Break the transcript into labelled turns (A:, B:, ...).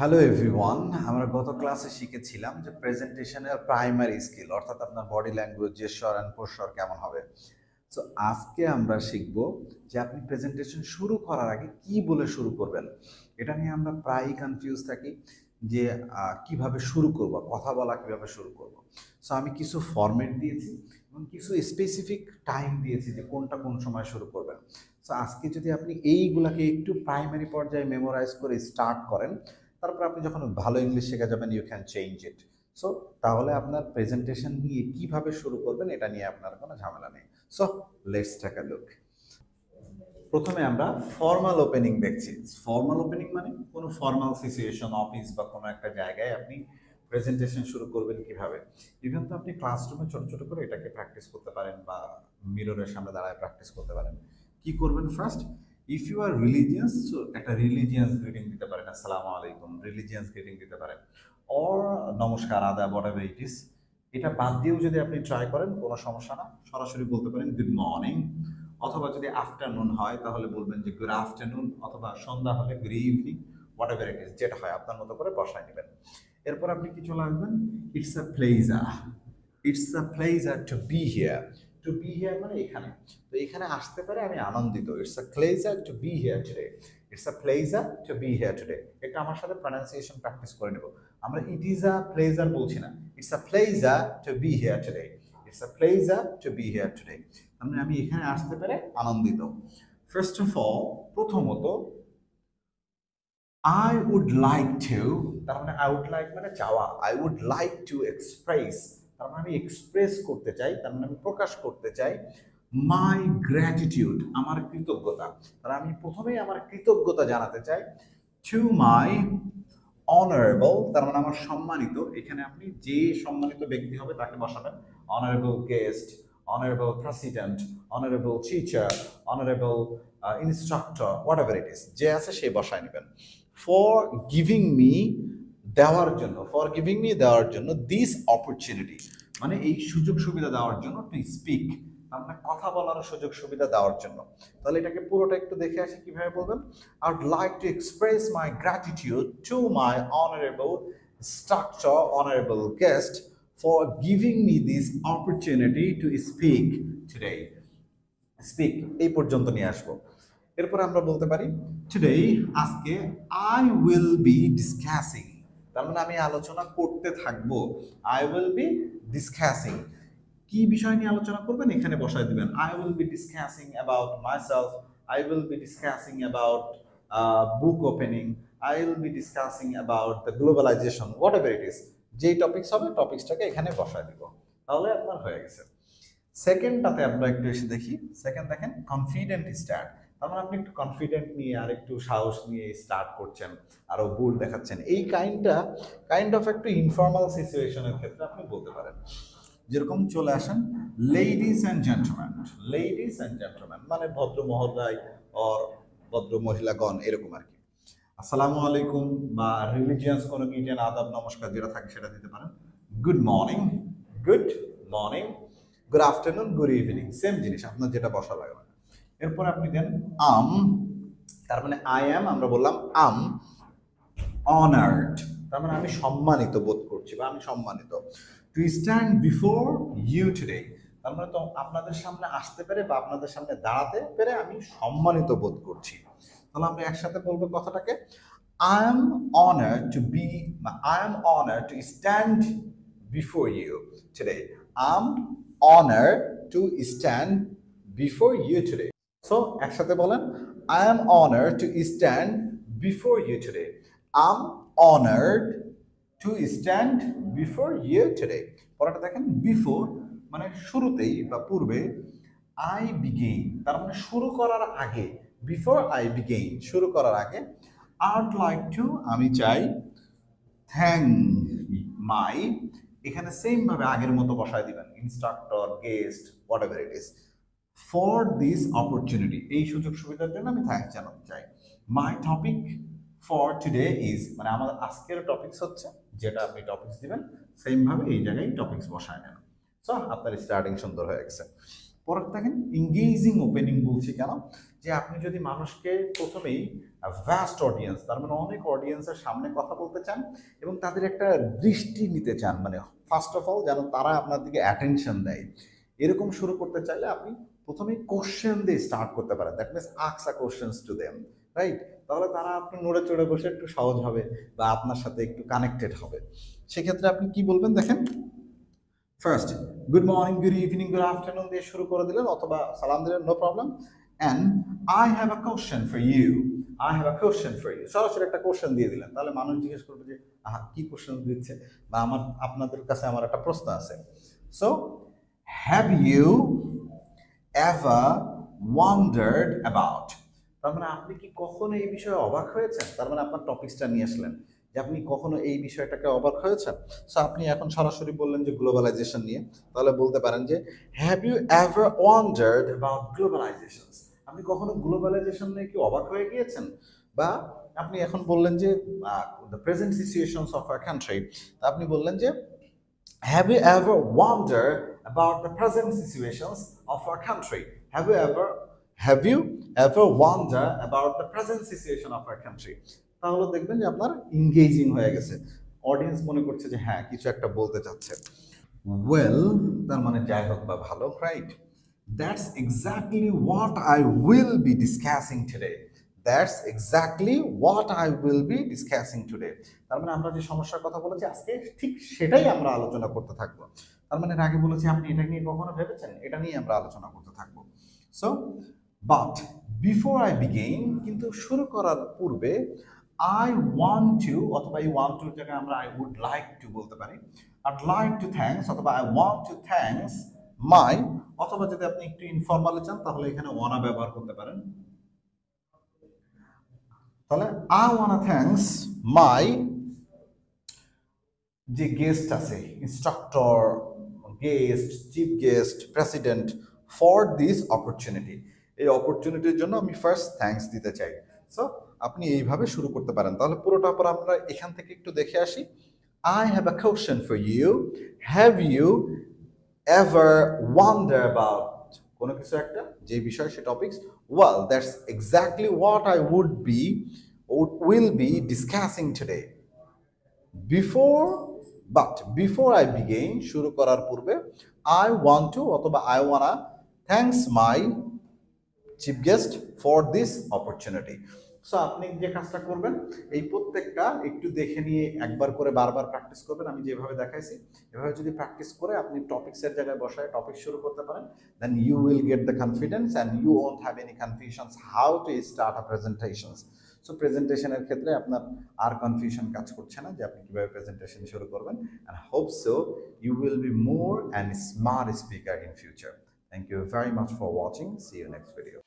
A: Hello everyone, আমরা গত ক্লাসে শিখেছিলাম যে প্রেজেন্টেশনের প্রাইমারি স্কিল অর্থাৎ আপনার বডি ল্যাঙ্গুয়েজ, জেস্চার অ্যান্ড পোস্চার কেমন হবে। সো আজকে আমরা শিখব যে আপনি প্রেজেন্টেশন শুরু করার আগে কি বলে শুরু করবেন। এটা নিয়ে আমরা প্রায়ই কনফিউজ থাকি যে কিভাবে শুরু করব, কথা বলা কিভাবে শুরু করব। সো আমি কিছু ফরম্যাট দিয়েছি এবং কিছু স্পেসিফিক টাইম দিয়েছি যে কোনটা কোন সময় শুরু করবেন। সো আজকে যদি আপনি এইগুলাকে একটু প্রাইমারি পর্যায়ে মেমোরাইজ করে স্টার্ট করেন, তারপর আপনি যখন ভালো ইংলিশ শেখা যাবেন you can change it. So তাহলে আপনার প্রেজেন্টেশন নিয়ে কিভাবে শুরু করবেন এটা নিয়ে আপনার কোনো ঝামেলা নেই। So let's take a look. প্রথমে আমরা ফর্মাল ওপেনিং দেখছি। ফর্মাল ওপেনিং মানে কোনো ফর্মাল সিচুয়েশন, অফিস বা কোনো একটা জায়গায় আপনি প্রেজেন্টেশন শুরু করবেন কিভাবে। ইভেন তো আপনি ক্লাসরুমে ছোট ছোট করে এটাকে প্র্যাকটিস করতে পারেন বা মিররের সামনে দাঁড়ায় প্র্যাকটিস করতে পারেন। কি করবেন first, if you are religious, so একটা রিলিজিয়াস গ্রিটিং দিতে পারেন, আসসালামু আলাইকুম, রিলিজিয়াস গ্রিটিং দিতে পারেন, অর নমস্কার, আদাব, হোয়াটএভার ইট ইজ। এটা বাদ দিয়েও যদি আপনি ট্রাই করেন কোনো সমস্যা না, সরাসরি বলতে পারেন গুড মর্নিং, অথবা যদি আফটারনুন হয় তাহলে বলবেন যে গুড আফটারনুন, অথবা সন্ধ্যা হলে good evening, whatever it is, যেটা হয় আপনার মতো করে বসায় নেবেন। এরপর আপনি কি চলে আসবেন, it's a pleasure, it's a pleasure to be here. To be here মানে এখানে, তো এখানে আসতে পারে আমি আনন্দিত। It's a pleasure to be here today, it's a pleasure to be here today. এটা আমার সাথে প্রনাউন্সিয়েশন প্র্যাকটিস করে নেব। আমরা ইট ইজ আ প্লেজার বলছি না, it's a pleasure to be here today, it's a pleasure to be here today. মানে আমি এখানে আসতে পেরে আনন্দিত। ফার্স্ট অফ অল, প্রথমত I would like to, তার মানে I would like মানে চাওয়া, I would like to express, তার মানে আমি এক্সপ্রেস করতে চাই, তার মানে আমি প্রকাশ করতে চাই my gratitude, আমার কৃতজ্ঞতা। তার আমি প্রথমেই আমার কৃতজ্ঞতা জানাতে চাই to my honorable, তার মানে আমার সম্মানিত। এখানে আপনি যে সম্মানিত ব্যক্তি হবে তাকে বসাবেন, honorable guest, honorable president, honorable teacher, honorable instructor, whatever it is, যে আছে সে বসায় নেবেন। ফর গিভিং মি, দেওয়ার জন্য, ফর গিভিং মি দেওয়ার জন্য, দিস অপরচুনিটি মানে এই সুযোগ সুবিধা দেওয়ার জন্য, টু স্পিক তার মানে কথা বলার সুযোগ সুবিধা দেওয়ার জন্য। তাহলে এটাকে পুরোটা একটু দেখে আসি কিভাবে বলবেন। I would like to express my gratitude to my honorable instructor, honorable guest, for giving me this opportunity to speak today. Speak এই পর্যন্ত নিয়ে আসবো। এরপর আমরা বলতে পারি টুডে, আজকে, আই উইল বি ডিসকাসিং, তার মানে আমি আলোচনা করতে থাকবো। আই উইল বি ডিসকাসিং, কি বিষয় নিয়ে আলোচনা করবেন এখানে বসায় দিবেন। I will be discussing about myself, I will be discussing about book opening, I will be discussing about the globalization, whatever it is. যেই টপিকস হবে টপিকসটাকে এখানে বসায় দিব, তাহলে আপনার হয়ে গেছে। সেকেন্ডটাতে আমরা একটু এসে দেখি। সেকেন্ড দেখেন কনফিডেন্ট স্টার্ট, তার মানে আপনি একটু কনফিডেন্ট নিয়ে আর একটু সাহস নিয়ে স্টার্ট করছেন, আরো বোল্ড দেখাচ্ছেন। এই কাইন্ড অফ একটু ইনফর্মাল সিচুয়েশনের ক্ষেত্রে আপনি বলতে পারেন। যেরকম চলে আসেন ladies and gentleman, ladies and gentleman মানে ভদ্র মহোদয় অর ভদ্র মহিলাগণ, এরকম আর কি। আসসালামু আলাইকুম বা রিলিজিয়াস কোনো গিটেন আদাব নমস্কার যেটা থাকে সেটা দিতে পারেন। Good morning, good morning, good afternoon, good evening, same জিনিস আপনার যেটা বসা লাগবে। এরপর আপনি দেন তার মানে আই অ্যাম, আমরা বললাম অনার্ড, তার মানে আমি সম্মানিত বোধ করছি বা আমি সম্মানিত। To stand before you today, তার মানে তো আপনাদের সামনে আসতে পেরে বা আপনাদের সামনে দাঁড়াতে পেরে আমি সম্মানিত বোধ করছি। তাহলে আমরা একসাথে বলবো কথাটাকে, I am honored to be, I am honored to stand before you today. I'm honored to stand before you today. So একসাথে বলেন, I am honored to stand before you today. I'm honored to stand before you today. পরেরটা দেখেন, before মানে শুরুতেই বা পূর্বে, I began তার মানে শুরু করার আগে, বিফোর আই বিগেইন শুরু করার আগে, I would like to আমি চাই, থ্যাংক মাই, এখানে সেম ভাবে আগের মতো বসায় দিবেন, instructor, guest, what ever it is, for this opportunity এই সুযোগ সুবিধার জন্য আমি থ্যাংকস জানাতে চাই। মাই টপিক ফর টুডে ইজ মানে আমাদের আজকের টপিকস হচ্ছে, যেটা আপনি টপিকস দিবেন সেম ভাবে এই জায়গায় টপিকস বসায় নেন। সো আপনার স্টার্টিং সুন্দর হয়ে গেছে। পরের দেখেন এঙ্গেজিং ওপেনিং বলছি কেন, যে আপনি যদি মানুষকে প্রথমেই ভ্যাস্ট অডিয়েন্স, তার মানে অনেক অডিয়েন্সের সামনে কথা বলতে চান এবং তাদের একটা দৃষ্টি নিতে চান, মানে ফার্স্ট অফ অল যেন তারা আপনার দিকে অ্যাটেনশন দেয়, এরকম শুরু করতে চাইলে আপনি প্রথমেই কোশ্চেন দিয়ে স্টার্ট করতে পারেন। That means ask a questions to them, right? তাহলে তারা আপনি নড়ে চড়ে বসে একটু সহজ হবে বা আপনার সাথে একটু কানেক্টেড হবে। সেক্ষেত্রে আপনি কি বলবেন দেখেন, first good morning, good evening, good afternoon দিয়ে শুরু করে দিলেন অথবা সালাম দিলেন, no problem. And I have a question for you, I have a question for you, সরাসরি একটা কোশ্চেন দিয়ে দিলেন। তাহলে মানুষ জিজ্ঞেস করবে যে আহা কি কোশ্চেন দিচ্ছে, বা আপনাদের কাছে আমার একটা প্রশ্ন আছে। So have you ever wondered about, তার মানে আপনি কি কখনো এই বিষয়ে অবাক হয়েছেন? তার মানে আপনার টপিকসটা নিয়ে আসলেন যে আপনি কখনো এই বিষয়টাকে অবাক হয়েছেন। সো আপনি এখন সরাসরি বললেন যে গ্লোবালাইজেশন নিয়ে, তাহলে বলতে পারেন যে have you ever wondered about globalization, আপনি কখনো গ্লোবালাইজেশন নিয়ে কি অবাক হয়ে গিয়েছেন? বা আপনি এখন বললেন যে the present situations of our country, তা আপনি বললেন যে have you ever wondered about the present situations of our country? Have you ever wondered about the present situation of our country? তাহলে দেখবেন যে আপনার এনগেজিং হয়ে গেছে, অডিয়েন্স মনে করছে যে হ্যাঁ কিছু একটা বলতে চাচ্ছে। ওয়েল, তার মানে যাই হোক বা ভালো, right? That's exactly what I will be discussing today. That's exactly what I will be discussing today. তার মানে আমরা যে সমস্যার কথা বলেছি আজকে ঠিক সেটাই আমরা আলোচনা করতে থাকবো। তার মানে আগে বলেছি আপনি এটা নিয়ে কখনো ভেবেছেন, এটা নিয়ে আমরা আলোচনা করতে থাকবো। So but before I begin, কিন্তু শুরু করার পূর্বে আই ওয়ান্ট টু, অথবা এই ওয়ান্ট টুর জায়গায় আমরা আই উড লাইক টু বলতে পারি। I'd like to thanks অথবা I want to thanks my, অথবা যদি আপনি একটু ইনফর্মালি চান তাহলে এখানে ওয়ানা ব্যবহার করতে পারেন। তাহলে I wanna thanks my যে গেস্ট আছে, instructor, guest, chief guest, president, for this opportunity, এই অপরচুনিটির জন্য আমি ফার্স্ট থ্যাঙ্কস দিতে চাই। সো আপনি এইভাবে শুরু করতে পারেন। তাহলে পুরোটা পর আমরা এখান থেকে একটু দেখে আসি। I have a question for you. Have you ever wondered about কোনো কিছু একটা যে বিষয় সে topics? Well, that's exactly what I will be discussing today. Before I begin, শুরু করার পূর্বে I want to অথবা I wanna thanks my chief guest for this opportunity. So আপনি যে কাজটা করবেন এই প্রত্যেকটা একটু দেখে নিয়ে একবার করে বারবার প্র্যাকটিস করবেন। আমি যেভাবে দেখাইছি এভাবে যদি প্র্যাকটিস করে আপনি টপিক্সের জায়গায় বসায় টপিক শুরু করতে পারেন, then you will get the confidence and you won't have any confusions how to start a presentations. So প্রেজেন্টেশনের ক্ষেত্রে আপনার আর কনফিউশন কাজ করছে না যে আপনি কিভাবে প্রেজেন্টেশন শুরু করবেন। And hope so you will be more and smart speaker in future. Thank you very much for watching. See you next video.